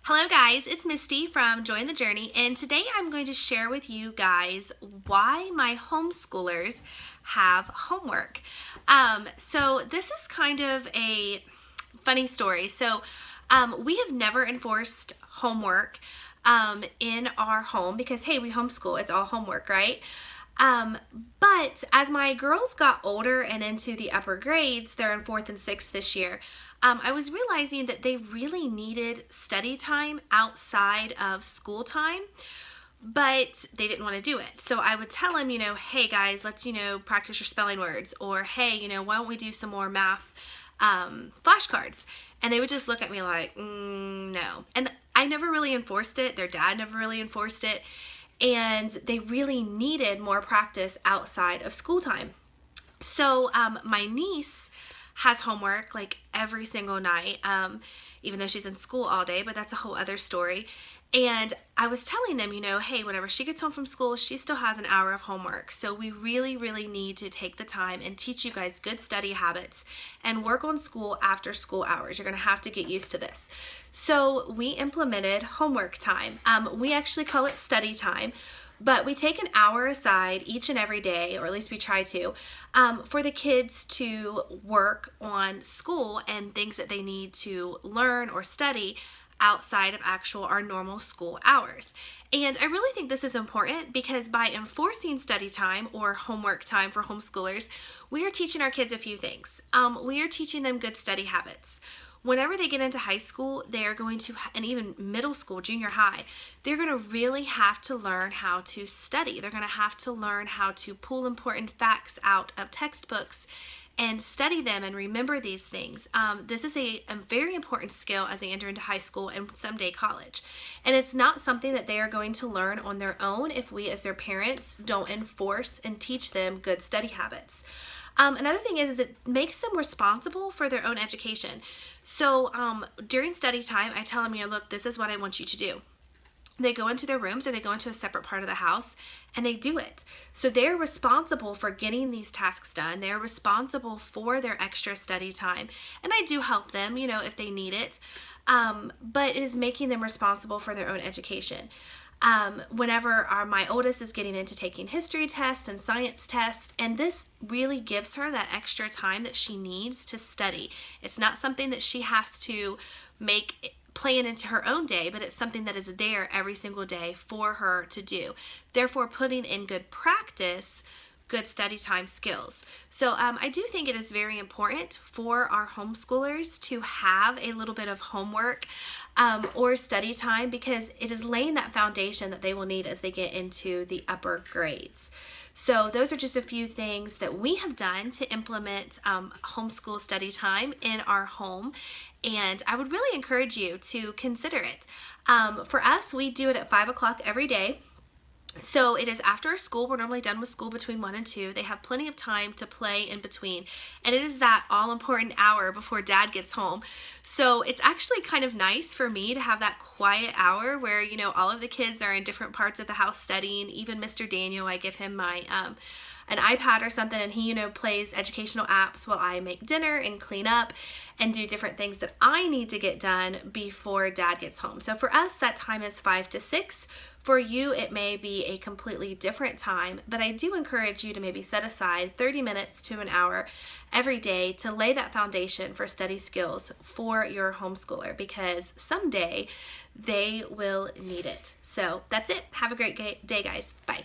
Hello guys, it's Misty from Join the Journey, and today I'm going to share with you guys why my homeschoolers have homework. So this is kind of a funny story. We have never enforced homework in our home because, hey, we homeschool. It's all homework, right? But as my girls got older and into the upper grades, they're in 4th and 6th this year, I was realizing that they really needed study time outside of school time, but they didn't want to do it. So I would tell them, hey guys, let's, practice your spelling words, or hey, why don't we do some more math flashcards? And they would just look at me like, no. And I never really enforced it. Their dad never really enforced it. And they really needed more practice outside of school time. So my niece has homework like every single night, even though she's in school all day, but that's a whole other story. And I was telling them, hey, whenever she gets home from school, she still has an hour of homework. So we really, really need to take the time and teach you guys good study habits and work on school after school hours. You're going to have to get used to this. So we implemented homework time. We actually call it study time, but we take an hour aside each and every day, or at least we try to, for the kids to work on school and things that they need to learn or study outside of our normal school hours. And I really think this is important because by enforcing study time or homework time for homeschoolers, we are teaching our kids a few things. We are teaching them good study habits. Whenever they get into high school, they are going to, and even middle school, junior high, they're going to really have to learn how to study. They're going to have to learn how to pull important facts out of textbooks and study them and remember these things. This is a very important skill as they enter into high school and someday college. And it's not something that they are going to learn on their own if we as their parents don't enforce and teach them good study habits. Another thing is it makes them responsible for their own education. So during study time, I tell them, look, this is what I want you to do. They go into their rooms or they go into a separate part of the house and they do it. So they're responsible for getting these tasks done. They're responsible for their extra study time. And I do help them, if they need it. But it is making them responsible for their own education. Whenever my oldest is getting into taking history tests and science tests, and this really gives her that extra time that she needs to study. It's not something that she has to plan into her own day, but it's something that is there every single day for her to do. Therefore, putting in good practice, good study time skills. So I do think it is very important for our homeschoolers to have a little bit of homework or study time because it is laying that foundation that they will need as they get into the upper grades. So those are just a few things that we have done to implement homeschool study time in our home, and I would really encourage you to consider it. For us, we do it at 5 o'clock every day. So it is after school. We're normally done with school between 1 and 2. They have plenty of time to play in between. And it is that all-important hour before Dad gets home. So it's actually kind of nice for me to have that quiet hour where, all of the kids are in different parts of the house studying. Even Mr. Daniel, I give him my an iPad or something, and he, plays educational apps while I make dinner and clean up and do different things that I need to get done before Dad gets home. So for us, that time is 5 to 6. For you, it may be a completely different time, but I do encourage you to maybe set aside 30 minutes to an hour every day to lay that foundation for study skills for your homeschooler because someday they will need it. So that's it. Have a great day, guys. Bye.